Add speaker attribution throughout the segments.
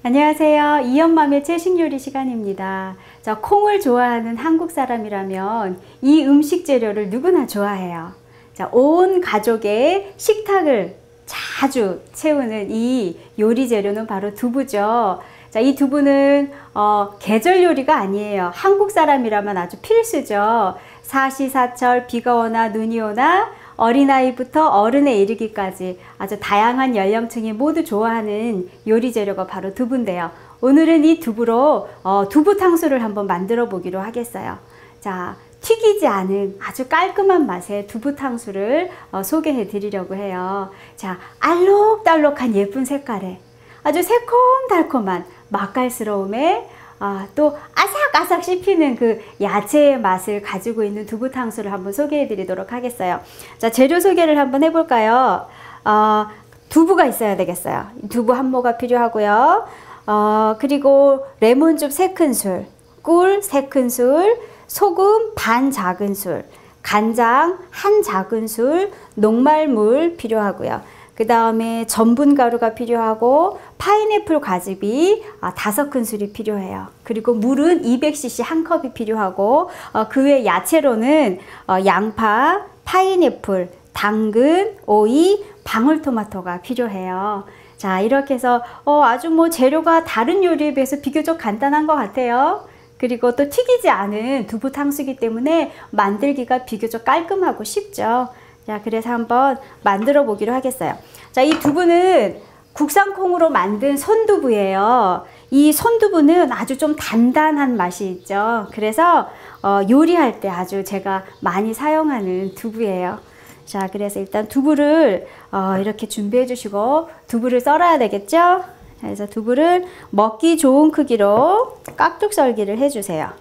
Speaker 1: 안녕하세요. 이엄맘의 채식 요리 시간입니다. 자, 콩을 좋아하는 한국 사람이라면 이 음식 재료를 누구나 좋아해요. 자, 온 가족의 식탁을 자주 채우는 이 요리 재료는 바로 두부죠. 자, 이 두부는 계절 요리가 아니에요. 한국 사람이라면 아주 필수죠. 사시사철, 비가 오나 눈이 오나 어린아이부터 어른에 이르기까지 아주 다양한 연령층이 모두 좋아하는 요리 재료가 바로 두부인데요. 오늘은 이 두부로 두부 탕수를 한번 만들어 보기로 하겠어요. 자, 튀기지 않은 아주 깔끔한 맛의 두부 탕수를 소개해 드리려고 해요. 자, 알록달록한 예쁜 색깔에 아주 새콤달콤한 맛깔스러움에 또 아삭아삭 씹히는 그 야채의 맛을 가지고 있는 두부 탕수를 한번 소개해 드리도록 하겠어요. 자, 재료 소개를 한번 해볼까요? 두부가 있어야 되겠어요. 두부 한 모가 필요하고요. 그리고 레몬즙 3큰술, 꿀 3큰술, 소금 반 작은술, 간장 1 작은술, 녹말물 필요하고요. 그 다음에 전분가루가 필요하고 파인애플 과즙이 5큰술이 필요해요. 그리고 물은 200cc 1컵이 필요하고 그 외 야채로는 양파, 파인애플, 당근, 오이, 방울토마토가 필요해요. 자, 이렇게 해서 아주 뭐 재료가 다른 요리에 비해서 비교적 간단한 것 같아요. 그리고 또 튀기지 않은 두부 탕수이기 때문에 만들기가 비교적 깔끔하고 쉽죠. 자, 그래서 한번 만들어 보기로 하겠어요. 자, 이 두부는 국산 콩으로 만든 손두부예요. 이 손두부는 아주 좀 단단한 맛이 있죠. 그래서 요리할 때 아주 제가 많이 사용하는 두부예요. 자, 그래서 일단 두부를 이렇게 준비해 주시고 두부를 썰어야 되겠죠. 그래서 두부를 먹기 좋은 크기로 깍둑 썰기를 해 주세요.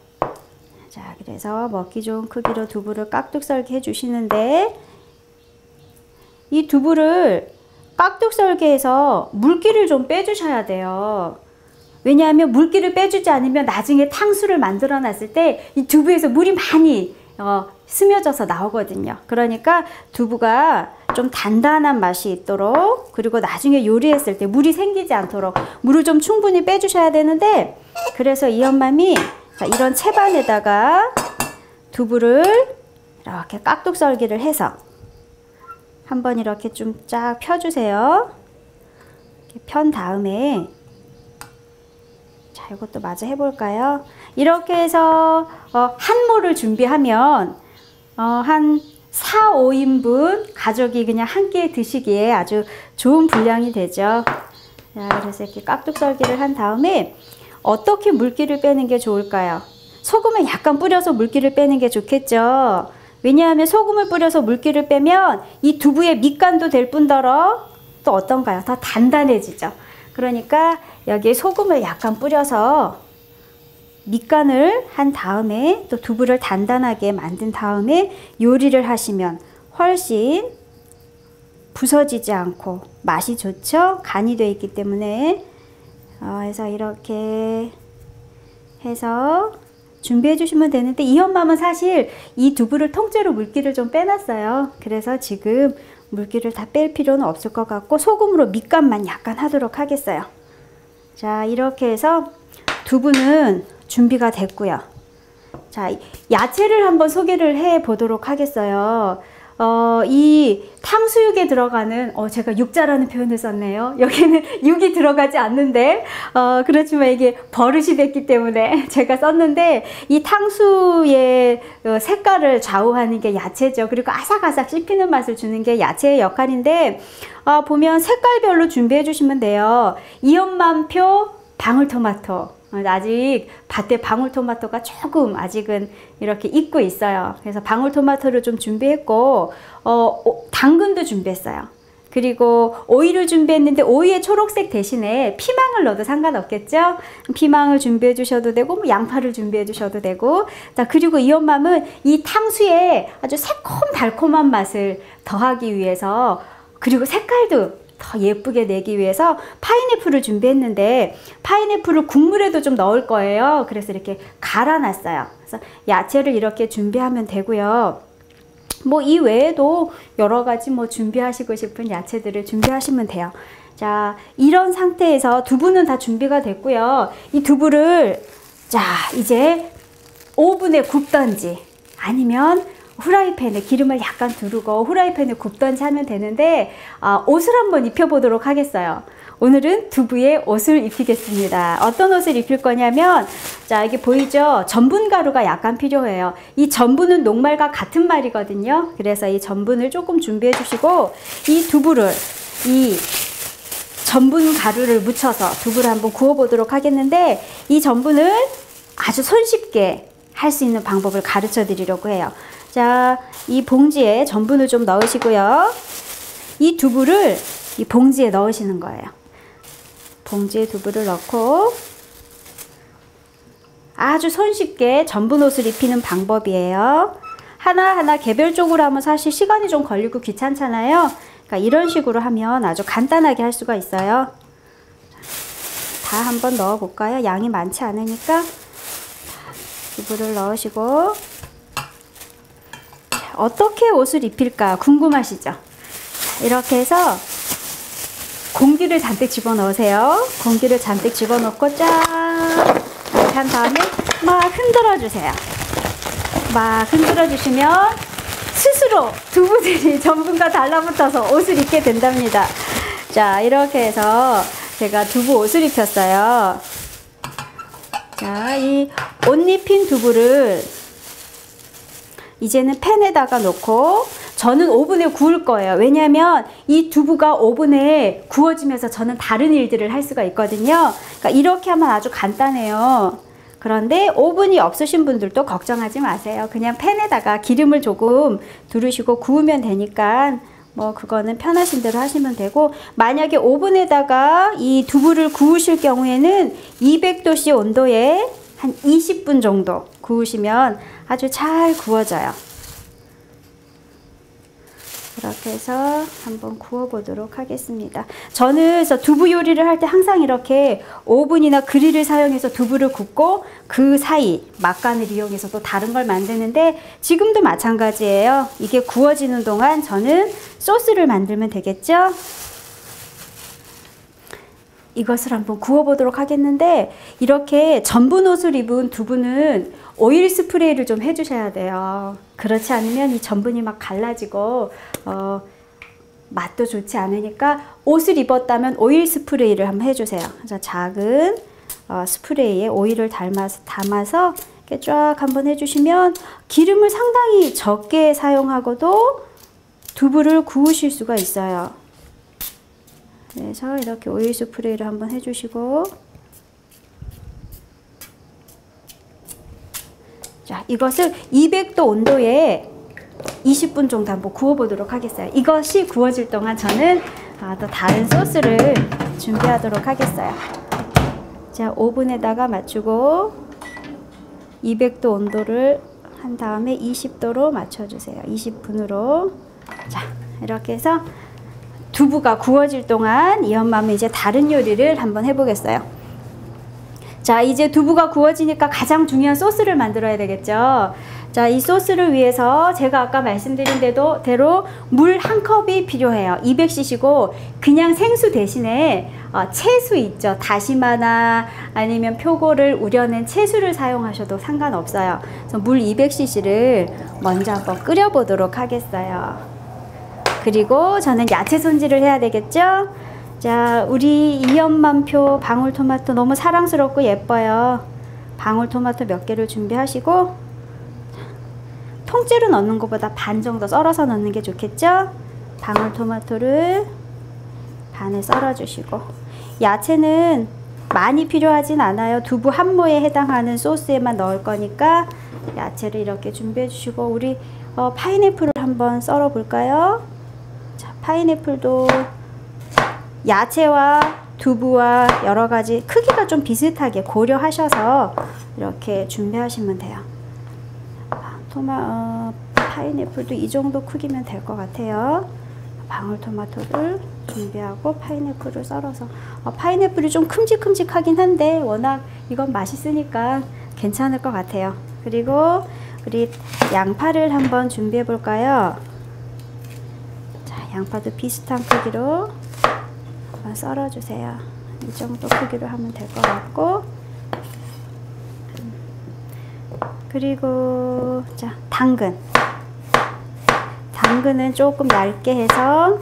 Speaker 1: 자, 그래서 먹기 좋은 크기로 두부를 깍둑 썰기 해 주시는데 이 두부를 깍둑 썰게 해서 물기를 좀 빼주셔야 돼요. 왜냐하면 물기를 빼주지 않으면 나중에 탕수를 만들어 놨을 때 이 두부에서 물이 많이 스며져서 나오거든요. 그러니까 두부가 좀 단단한 맛이 있도록, 그리고 나중에 요리했을 때 물이 생기지 않도록 물을 좀 충분히 빼주셔야 되는데, 그래서 이 엄맘이 이런 채반에다가 두부를 이렇게 깍둑 썰기를 해서 한번 이렇게 좀 쫙 펴주세요. 이렇게 편 다음에, 자, 이것도 마저 해볼까요? 이렇게 해서 한 모를 준비하면 한 4, 5인분 가족이 그냥 한 끼에 드시기에 아주 좋은 분량이 되죠. 자, 그래서 이렇게 깍둑 썰기를 한 다음에 어떻게 물기를 빼는 게 좋을까요? 소금을 약간 뿌려서 물기를 빼는 게 좋겠죠. 왜냐하면 소금을 뿌려서 물기를 빼면 이 두부의 밑간도 될 뿐더러 또 어떤가요? 더 단단해지죠. 그러니까 여기에 소금을 약간 뿌려서 밑간을 한 다음에 또 두부를 단단하게 만든 다음에 요리를 하시면 훨씬 부서지지 않고 맛이 좋죠. 간이 되어 있기 때문에. 그래서 이렇게 해서 준비해 주시면 되는데, 이 엄마는 사실 이 두부를 통째로 물기를 좀 빼놨어요. 그래서 지금 물기를 다 뺄 필요는 없을 것 같고 소금으로 밑간만 약간 하도록 하겠어요. 자, 이렇게 해서 두부는 준비가 됐고요. 자, 야채를 한번 소개를 해 보도록 하겠어요. 이 탕수육에 들어가는, 제가 육자라는 표현을 썼네요. 여기는 육이 들어가지 않는데, 그렇지만 이게 버릇이 됐기 때문에 제가 썼는데, 이 탕수의 색깔을 좌우하는 게 야채죠. 그리고 아삭아삭 씹히는 맛을 주는 게 야채의 역할인데, 보면 색깔별로 준비해 주시면 돼요. 이엄맘표 방울토마토. 아직 밭에 방울토마토가 조금 아직은 이렇게 익고 있어요. 그래서 방울토마토를 좀 준비했고, 당근도 준비했어요. 그리고 오이를 준비했는데 오이의 초록색 대신에 피망을 넣어도 상관없겠죠? 피망을 준비해 주셔도 되고, 뭐 양파를 준비해 주셔도 되고. 자, 그리고 이 엄맘은 이 탕수에 아주 새콤달콤한 맛을 더하기 위해서, 그리고 색깔도 더 예쁘게 내기 위해서 파인애플을 준비했는데, 파인애플을 국물에도 좀 넣을 거예요. 그래서 이렇게 갈아놨어요. 그래서 야채를 이렇게 준비하면 되고요. 뭐 이 외에도 여러 가지 뭐 준비하시고 싶은 야채들을 준비하시면 돼요. 자, 이런 상태에서 두부는 다 준비가 됐고요. 이 두부를 자, 이제 오븐에 굽던지 아니면 후라이팬에 기름을 약간 두르고 후라이팬에 굽던지 하면 되는데 옷을 한번 입혀보도록 하겠어요. 오늘은 두부에 옷을 입히겠습니다. 어떤 옷을 입힐 거냐면 자, 여기 보이죠? 전분 가루가 약간 필요해요. 이 전분은 녹말과 같은 말이거든요. 그래서 이 전분을 조금 준비해 주시고 이 두부를 이 전분 가루를 묻혀서 두부를 한번 구워 보도록 하겠는데 이 전분을 아주 손쉽게 할 수 있는 방법을 가르쳐 드리려고 해요. 자, 이 봉지에 전분을 좀 넣으시고요. 이 두부를 이 봉지에 넣으시는 거예요. 봉지에 두부를 넣고 아주 손쉽게 전분 옷을 입히는 방법이에요. 하나하나 개별적으로 하면 사실 시간이 좀 걸리고 귀찮잖아요. 그러니까 이런 식으로 하면 아주 간단하게 할 수가 있어요. 다 한번 넣어 볼까요? 양이 많지 않으니까 두부를 넣으시고 어떻게 옷을 입힐까 궁금하시죠? 이렇게 해서 공기를 잔뜩 집어넣으세요. 공기를 잔뜩 집어넣고 쫙 이렇게 한 다음에 막 흔들어 주세요. 막 흔들어 주시면 스스로 두부들이 전분과 달라붙어서 옷을 입게 된답니다. 자, 이렇게 해서 제가 두부 옷을 입혔어요. 자, 이 옷 입힌 두부를 이제는 팬에다가 놓고 저는 오븐에 구울 거예요. 왜냐하면 이 두부가 오븐에 구워지면서 저는 다른 일들을 할 수가 있거든요. 그러니까 이렇게 하면 아주 간단해요. 그런데 오븐이 없으신 분들도 걱정하지 마세요. 그냥 팬에다가 기름을 조금 두르시고 구우면 되니까 뭐 그거는 편하신 대로 하시면 되고, 만약에 오븐에다가 이 두부를 구우실 경우에는 200도씨 온도에 한 20분 정도 구우시면 아주 잘 구워져요. 이렇게 해서 한번 구워 보도록 하겠습니다. 저는 그래서 두부 요리를 할 때 항상 이렇게 오븐이나 그릴을 사용해서 두부를 굽고 그 사이 막간을 이용해서 또 다른 걸 만드는데 지금도 마찬가지예요. 이게 구워지는 동안 저는 소스를 만들면 되겠죠? 이것을 한번 구워 보도록 하겠는데, 이렇게 전분 옷을 입은 두부는 오일 스프레이를 좀 해주셔야 돼요. 그렇지 않으면 이 전분이 막 갈라지고 맛도 좋지 않으니까 옷을 입었다면 오일 스프레이를 한번 해주세요. 그래서 작은 스프레이에 오일을 담아서 이렇게 쫙 한번 해주시면 기름을 상당히 적게 사용하고도 두부를 구우실 수가 있어요. 그래서 이렇게 오일 스프레이를 한번 해주시고, 자, 이것을 200도 온도에 20분 정도 한번 구워 보도록 하겠어요. 이것이 구워질 동안 저는 또 다른 소스를 준비하도록 하겠어요. 자, 오븐에다가 맞추고 200도 온도를 한 다음에 20도로 맞춰주세요. 20분으로. 자, 이렇게 해서 두부가 구워질 동안 이 엄마는 이제 다른 요리를 한번 해보겠어요. 자, 이제 두부가 구워지니까 가장 중요한 소스를 만들어야 되겠죠. 자, 이 소스를 위해서 제가 아까 말씀드린 대로 물 한 컵이 필요해요. 200cc고 그냥 생수 대신에 채수 있죠. 다시마나 아니면 표고를 우려낸 채수를 사용하셔도 상관없어요. 그래서 물 200cc를 먼저 한번 끓여 보도록 하겠어요. 그리고 저는 야채 손질을 해야 되겠죠. 자, 우리 이연만표 방울토마토 너무 사랑스럽고 예뻐요. 방울토마토 몇 개를 준비하시고, 통째로 넣는 것보다 반 정도 썰어서 넣는 게 좋겠죠. 방울토마토를 반을 썰어 주시고, 야채는 많이 필요하진 않아요. 두부 한 모에 해당하는 소스에만 넣을 거니까 야채를 이렇게 준비해 주시고, 우리 파인애플을 한번 썰어 볼까요? 자, 파인애플도 야채와 두부와 여러 가지 크기가 좀 비슷하게 고려하셔서 이렇게 준비하시면 돼요. 파인애플도 이 정도 크기면 될 것 같아요. 방울토마토를 준비하고 파인애플을 썰어서, 파인애플이 좀 큼직큼직하긴 한데 워낙 이건 맛있으니까 괜찮을 것 같아요. 그리고 우리 양파를 한번 준비해 볼까요? 자, 양파도 비슷한 크기로 썰어주세요. 이 정도 크기로 하면 될 것 같고, 그리고 자, 당근은 조금 얇게 해서,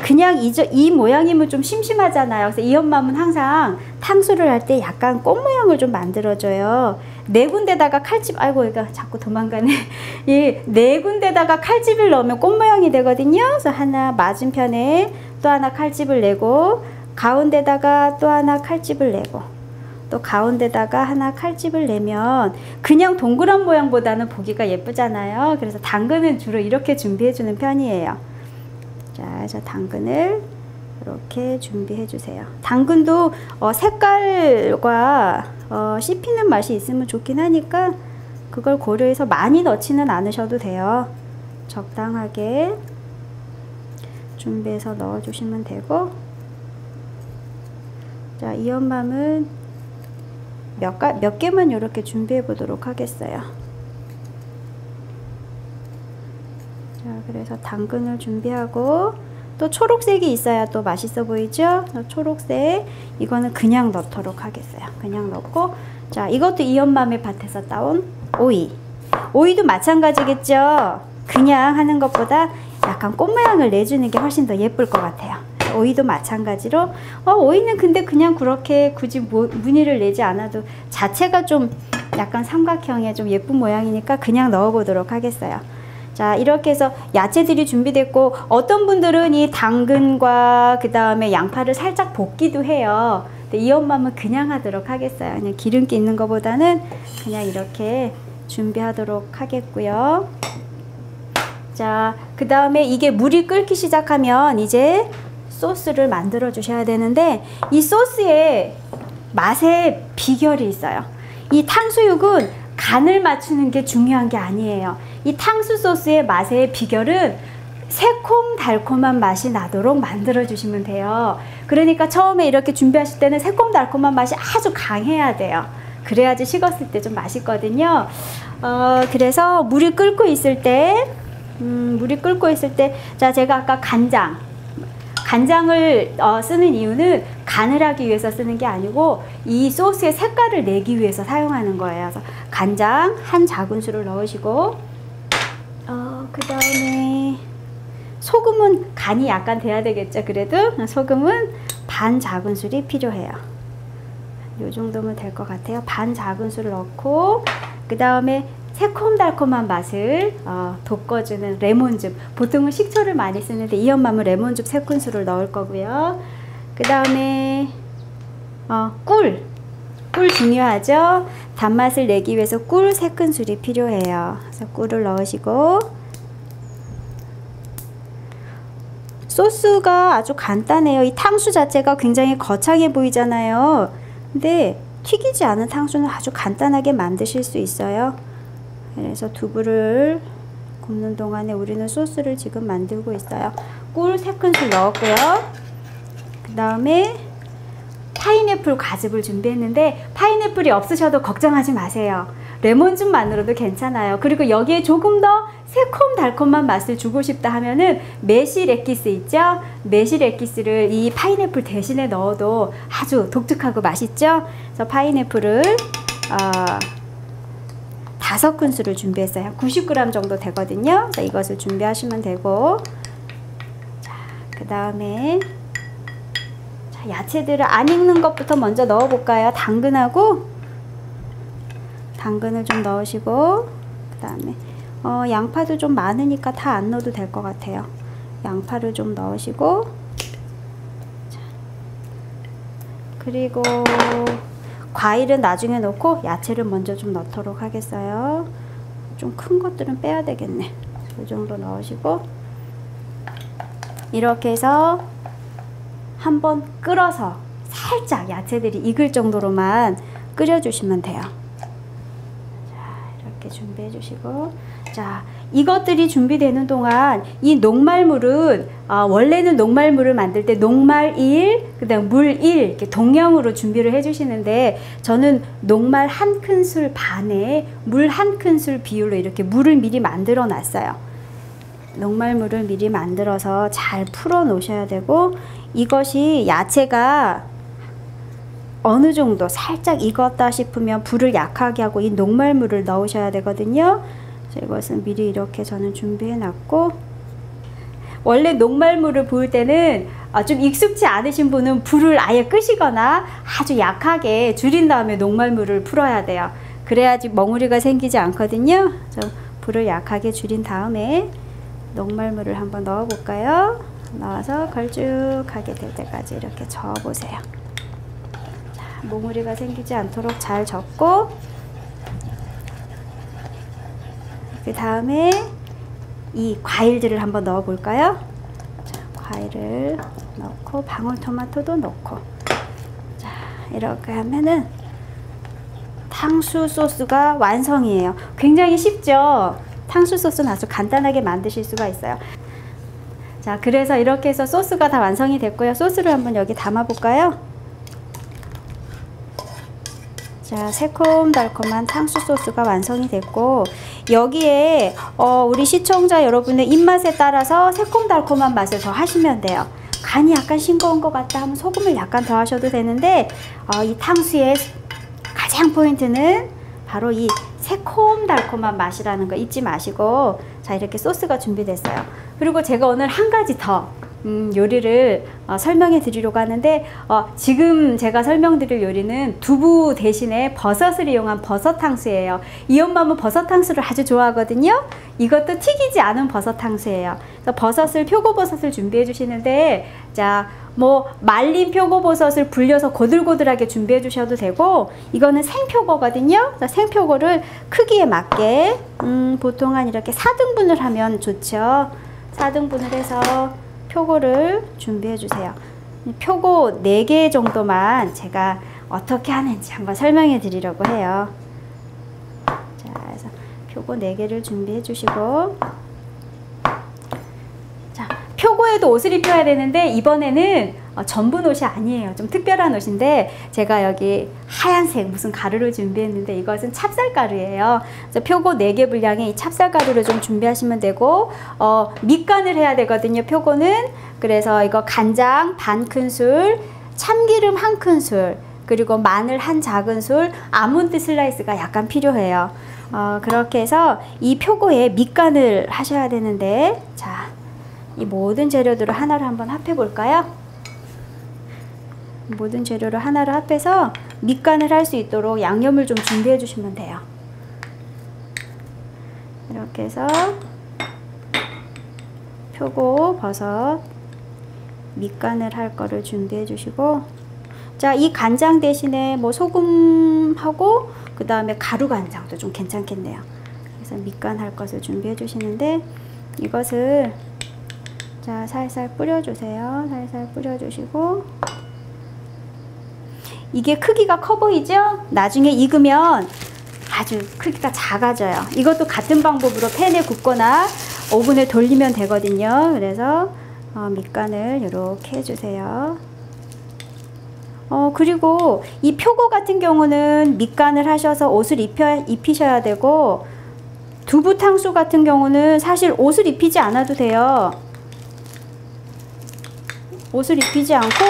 Speaker 1: 그냥 이 모양이면 좀 심심하잖아요. 그래서 이 엄마는 항상 탕수를 할 때 약간 꽃 모양을 좀 만들어줘요. 네 군데다가 칼집, 아이고 얘가 자꾸 도망가네. 이 네 군데다가 칼집을 넣으면 꽃 모양이 되거든요. 그래서 하나, 맞은편에 또 하나 칼집을 내고, 가운데다가 또 하나 칼집을 내고, 또 가운데다가 하나 칼집을 내면 그냥 동그란 모양보다는 보기가 예쁘잖아요. 그래서 당근은 주로 이렇게 준비해 주는 편이에요. 자, 당근을 이렇게 준비해 주세요. 당근도 색깔과 씹히는 맛이 있으면 좋긴 하니까 그걸 고려해서 많이 넣지는 않으셔도 돼요. 적당하게 준비해서 넣어 주시면 되고, 자, 이연맘은 몇 개만 이렇게 준비해 보도록 하겠어요. 자, 그래서 당근을 준비하고, 또 초록색이 있어야 또 맛있어 보이죠? 초록색, 이거는 그냥 넣도록 하겠어요. 그냥 넣고, 자, 이것도 이연맘의 밭에서 따온 오이도 마찬가지겠죠? 그냥 하는 것보다 약간 꽃 모양을 내주는 게 훨씬 더 예쁠 것 같아요. 오이도 마찬가지로, 오이는 근데 그냥 그렇게 굳이 무늬를 내지 않아도 자체가 좀 약간 삼각형의 좀 예쁜 모양이니까 그냥 넣어 보도록 하겠어요. 자, 이렇게 해서 야채들이 준비됐고, 어떤 분들은 이 당근과 그 다음에 양파를 살짝 볶기도 해요. 근데 이 엄마는 그냥 하도록 하겠어요. 그냥 기름기 있는 것보다는 그냥 이렇게 준비하도록 하겠고요. 자, 그 다음에 이게 물이 끓기 시작하면 이제 소스를 만들어 주셔야 되는데, 이 소스에 맛의 비결이 있어요. 이 탕수육은 간을 맞추는 게 중요한 게 아니에요. 이 탕수 소스의 맛의 비결은 새콤달콤한 맛이 나도록 만들어 주시면 돼요. 그러니까 처음에 이렇게 준비하실 때는 새콤달콤한 맛이 아주 강해야 돼요. 그래야지 식었을 때 좀 맛있거든요. 그래서 물이 끓고 있을 때, 자, 제가 아까 간장을 쓰는 이유는 간을 하기 위해서 쓰는 게 아니고 이 소스의 색깔을 내기 위해서 사용하는 거예요. 그래서 간장 한 작은술을 넣으시고, 그 다음에 소금은 간이 약간 돼야 되겠죠. 그래도 소금은 반 작은술이 필요해요. 이 정도면 될 것 같아요. 반 작은술을 넣고, 그 다음에 새콤달콤한 맛을 돋궈주는 레몬즙, 보통은 식초를 많이 쓰는데 이 엄마는 레몬즙 3큰술을 넣을 거고요. 그 다음에 꿀 중요하죠. 단맛을 내기 위해서 꿀 3큰술이 필요해요. 그래서 꿀을 넣으시고, 소스가 아주 간단해요. 이 탕수 자체가 굉장히 거창해 보이잖아요. 근데 튀기지 않은 탕수는 아주 간단하게 만드실 수 있어요. 그래서 두부를 굽는 동안에 우리는 소스를 지금 만들고 있어요. 꿀 3큰술 넣었고요. 그 다음에 파인애플 과즙을 준비했는데, 파인애플이 없으셔도 걱정하지 마세요. 레몬즙만으로도 괜찮아요. 그리고 여기에 조금 더 새콤달콤한 맛을 주고 싶다 하면은 매실 액기스 있죠? 매실 액기스를 이 파인애플 대신에 넣어도 아주 독특하고 맛있죠? 그래서 파인애플을 5큰술을 준비했어요. 90g 정도 되거든요. 자, 이것을 준비하시면 되고, 자, 그 다음에 야채들을 안 익는 것부터 먼저 넣어 볼까요? 당근을 좀 넣으시고, 그 다음에 양파도 좀 많으니까 다 안 넣어도 될 것 같아요. 양파를 좀 넣으시고, 자, 그리고 과일은 나중에 넣고 야채를 먼저 좀 넣도록 하겠어요. 좀 큰 것들은 빼야 되겠네. 이 정도 넣으시고, 이렇게 해서 한번 끓어서 살짝 야채들이 익을 정도로만 끓여주시면 돼요. 자, 이렇게 준비해 주시고, 자, 이것들이 준비되는 동안 이 녹말물은 원래는 녹말물을 만들 때 녹말 1, 그 다음 물 1 이렇게 동량으로 준비를 해주시는데, 저는 녹말 1큰술 반에 물 1큰술 비율로 이렇게 물을 미리 만들어 놨어요. 녹말물을 미리 만들어서 잘 풀어 놓으셔야 되고, 이것이 야채가 어느 정도 살짝 익었다 싶으면 불을 약하게 하고 이 녹말물을 넣으셔야 되거든요. 그래서 이것은 미리 이렇게 저는 준비해 놨고, 원래 녹말물을 부을 때는 좀 익숙치 않으신 분은 불을 아예 끄시거나 아주 약하게 줄인 다음에 녹말물을 풀어야 돼요. 그래야지 멍우리가 생기지 않거든요. 그래서 불을 약하게 줄인 다음에 녹말물을 한번 넣어 볼까요? 넣어서 걸쭉하게 될 때까지 이렇게 저어 보세요. 자, 멍우리가 생기지 않도록 잘 저고, 그 다음에 이 과일들을 한번 넣어 볼까요? 자, 과일을 넣고 방울토마토도 넣고, 자, 이렇게 하면은 탕수 소스가 완성이에요. 굉장히 쉽죠? 탕수 소스는 아주 간단하게 만드실 수가 있어요. 자, 그래서 이렇게 해서 소스가 다 완성이 됐고요. 소스를 한번 여기 담아 볼까요? 자, 새콤달콤한 탕수 소스가 완성이 됐고, 여기에 우리 시청자 여러분의 입맛에 따라서 새콤달콤한 맛을 더 하시면 돼요. 간이 약간 싱거운 것 같다 하면 소금을 약간 더 하셔도 되는데, 이 탕수의 가장 포인트는 바로 이 새콤달콤한 맛이라는 거 잊지 마시고, 자, 이렇게 소스가 준비됐어요. 그리고 제가 오늘 한 가지 더 요리를 설명해 드리려고 하는데, 지금 제가 설명드릴 요리는 두부 대신에 버섯을 이용한 버섯탕수예요. 이 엄마는 버섯탕수를 아주 좋아하거든요. 이것도 튀기지 않은 버섯탕수예요. 그래서 버섯을, 표고버섯을 준비해 주시는데, 자, 뭐 말린 표고버섯을 불려서 고들고들하게 준비해 주셔도 되고, 이거는 생표고거든요. 생표고를 크기에 맞게 보통 한 이렇게 4등분을 하면 좋죠. 4등분을 해서 표고를 준비해 주세요. 표고 4개 정도만 제가 어떻게 하는지 한번 설명해 드리려고 해요. 자, 그래서 표고 4개를 준비해 주시고, 자, 표고에도 옷을 입혀야 되는데 이번에는 전분 옷이 아니에요. 좀 특별한 옷인데, 제가 여기 하얀색 무슨 가루를 준비했는데 이것은 찹쌀가루예요. 그래서 표고 4개 분량의 이 찹쌀가루를 좀 준비하시면 되고, 밑간을 해야 되거든요, 표고는. 그래서 이거 간장 반 큰술, 참기름 1큰술, 그리고 마늘 1 작은술, 아몬드 슬라이스가 약간 필요해요. 그렇게 해서 이 표고에 밑간을 하셔야 되는데, 자, 이 모든 재료들을 하나로 한번 합해 볼까요? 모든 재료를 하나로 합해서 밑간을 할 수 있도록 양념을 좀 준비해 주시면 돼요. 이렇게 해서 표고, 버섯 밑간을 할 거를 준비해 주시고, 자, 이 간장 대신에 뭐 소금하고 그 다음에 가루 간장도 좀 괜찮겠네요. 그래서 밑간 할 것을 준비해 주시는데, 이것을 자, 살살 뿌려 주세요. 살살 뿌려 주시고, 이게 크기가 커 보이죠? 나중에 익으면 아주 크기가 작아져요. 이것도 같은 방법으로 팬에 굽거나 오븐에 돌리면 되거든요. 그래서 밑간을 이렇게 해주세요. 그리고 이 표고 같은 경우는 밑간을 하셔서 옷을 입히셔야 되고, 두부탕수 같은 경우는 사실 옷을 입히지 않아도 돼요. 옷을 입히지 않고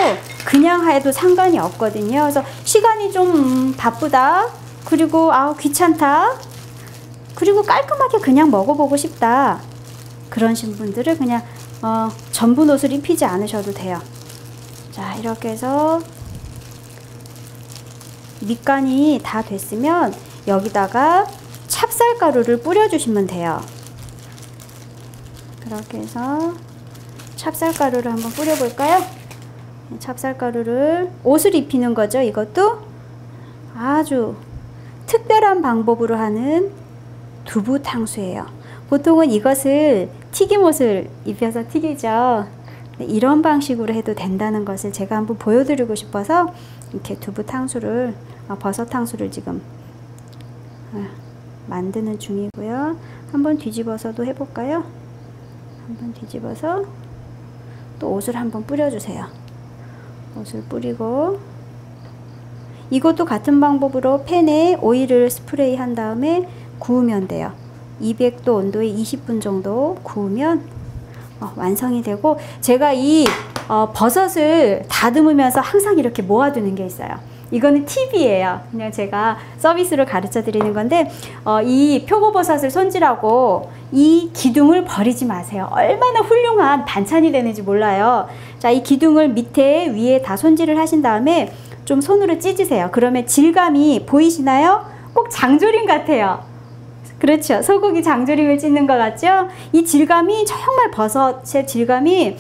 Speaker 1: 그냥 해도 상관이 없거든요. 그래서 시간이 좀 바쁘다, 그리고 귀찮다, 그리고 깔끔하게 그냥 먹어보고 싶다, 그러신 분들은 그냥 전분 옷을 입히지 않으셔도 돼요. 자, 이렇게 해서 밑간이 다 됐으면 여기다가 찹쌀가루를 뿌려주시면 돼요. 그렇게 해서 찹쌀가루를 한번 뿌려볼까요? 찹쌀가루를, 옷을 입히는 거죠. 이것도 아주 특별한 방법으로 하는 두부탕수예요. 보통은 이것을 튀김옷을 입혀서 튀기죠. 이런 방식으로 해도 된다는 것을 제가 한번 보여드리고 싶어서 이렇게 두부탕수를, 버섯탕수를 지금 만드는 중이고요. 한번 뒤집어서도 해볼까요? 한번 뒤집어서 또 옷을 한번 뿌려주세요. 옷을 뿌리고, 이것도 같은 방법으로 팬에 오일을 스프레이 한 다음에 구우면 돼요. 200도 온도에 20분 정도 구우면 완성이 되고, 제가 이 버섯을 다듬으면서 항상 이렇게 모아두는 게 있어요. 이거는 팁이에요. 그냥 제가 서비스로 가르쳐 드리는 건데, 이 표고버섯을 손질하고 이 기둥을 버리지 마세요. 얼마나 훌륭한 반찬이 되는지 몰라요. 자, 이 기둥을 밑에 위에 다 손질을 하신 다음에 좀 손으로 찢으세요. 그러면 질감이 보이시나요? 꼭 장조림 같아요. 그렇죠. 소고기 장조림을 찢는 것 같죠? 이 질감이 정말 버섯의 질감이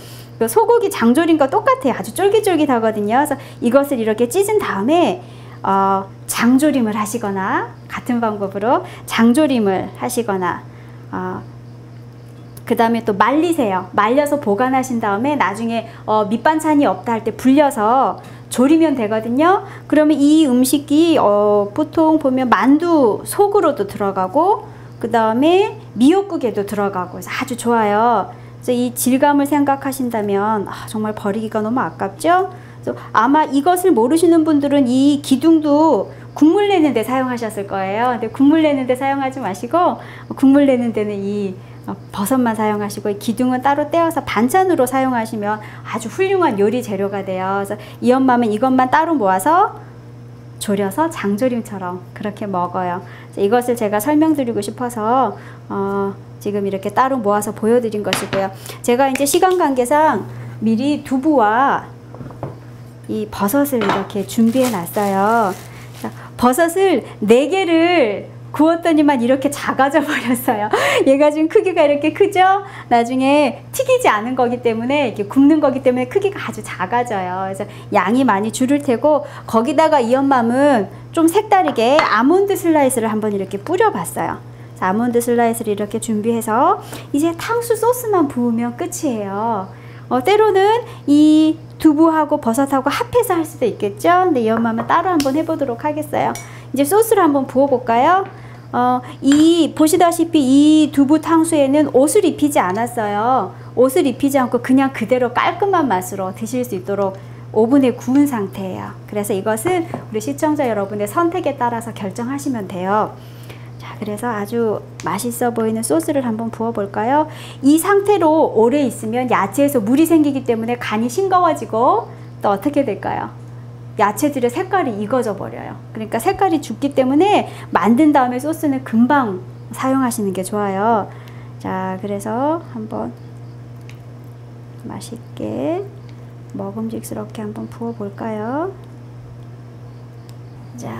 Speaker 1: 소고기 장조림과 똑같아요. 아주 쫄깃쫄깃하거든요. 그래서 이것을 이렇게 찢은 다음에 장조림을 하시거나, 같은 방법으로 장조림을 하시거나, 그 다음에 또 말리세요. 말려서 보관하신 다음에 나중에 밑반찬이 없다 할 때 불려서 조리면 되거든요. 그러면 이 음식이 보통 보면 만두 속으로도 들어가고, 그 다음에 미역국에도 들어가고 해서 아주 좋아요. 그래서 이 질감을 생각하신다면 정말 버리기가 너무 아깝죠. 그래서 아마 이것을 모르시는 분들은 이 기둥도 국물 내는 데 사용하셨을 거예요. 근데 국물 내는 데 사용하지 마시고, 국물 내는 데는 이 버섯만 사용하시고, 이 기둥은 따로 떼어서 반찬으로 사용하시면 아주 훌륭한 요리 재료가 돼요. 그래서 이 엄마는 이것만 따로 모아서 졸여서 장조림처럼 그렇게 먹어요. 이것을 제가 설명드리고 싶어서 지금 이렇게 따로 모아서 보여드린 것이고요. 제가 이제 시간 관계상 미리 두부와 이 버섯을 이렇게 준비해 놨어요. 버섯을 4개를 구웠더니만 이렇게 작아져 버렸어요. 얘가 지금 크기가 이렇게 크죠? 나중에 튀기지 않은 거기 때문에, 이렇게 굽는 거기 때문에 크기가 아주 작아져요. 그래서 양이 많이 줄을 테고, 거기다가 이 엄마는 좀 색다르게 아몬드 슬라이스를 한번 이렇게 뿌려봤어요. 아몬드 슬라이스를 이렇게 준비해서 이제 탕수 소스만 부으면 끝이에요. 때로는 이 두부하고 버섯하고 합해서 할 수도 있겠죠? 근데 이 엄마는 따로 한번 해보도록 하겠어요. 이제 소스를 한번 부어볼까요? 보시다시피 이 두부 탕수에는 옷을 입히지 않았어요. 옷을 입히지 않고 그냥 그대로 깔끔한 맛으로 드실 수 있도록 오븐에 구운 상태예요. 그래서 이것은 우리 시청자 여러분의 선택에 따라서 결정하시면 돼요. 자, 그래서 아주 맛있어 보이는 소스를 한번 부어볼까요? 이 상태로 오래 있으면 야채에서 물이 생기기 때문에 간이 싱거워지고, 또 어떻게 될까요? 야채들의 색깔이 익어져 버려요. 그러니까 색깔이 죽기 때문에 만든 다음에 소스는 금방 사용하시는 게 좋아요. 자, 그래서 한번 맛있게 먹음직스럽게 한번 부어 볼까요? 자,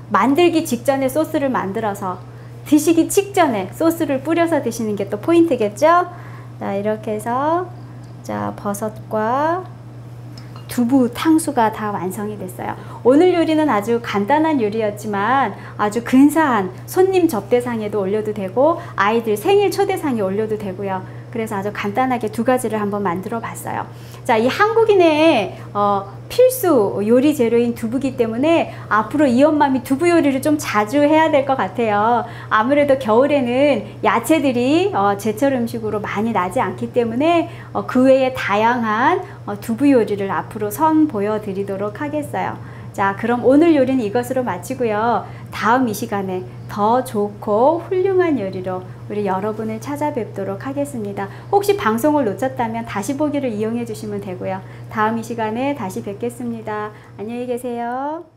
Speaker 1: 만들기 직전에 소스를 만들어서 드시기 직전에 소스를 뿌려서 드시는 게 또 포인트겠죠? 자, 이렇게 해서 자, 버섯과 두부 탕수가 다 완성이 됐어요. 오늘 요리는 아주 간단한 요리였지만 아주 근사한 손님 접대상에도 올려도 되고, 아이들 생일 초대상에 올려도 되고요. 그래서 아주 간단하게 2가지를 한번 만들어 봤어요. 자, 이 한국인의 필수 요리 재료인 두부기 때문에 앞으로 이 엄마미 두부 요리를 좀 자주 해야 될 것 같아요. 아무래도 겨울에는 야채들이 제철 음식으로 많이 나지 않기 때문에 그 외에 다양한 두부 요리를 앞으로 선보여 드리도록 하겠어요. 자, 그럼 오늘 요리는 이것으로 마치고요. 다음 이 시간에 더 좋고 훌륭한 요리로 우리 여러분을 찾아뵙도록 하겠습니다. 혹시 방송을 놓쳤다면 다시 보기를 이용해 주시면 되고요. 다음 이 시간에 다시 뵙겠습니다. 안녕히 계세요.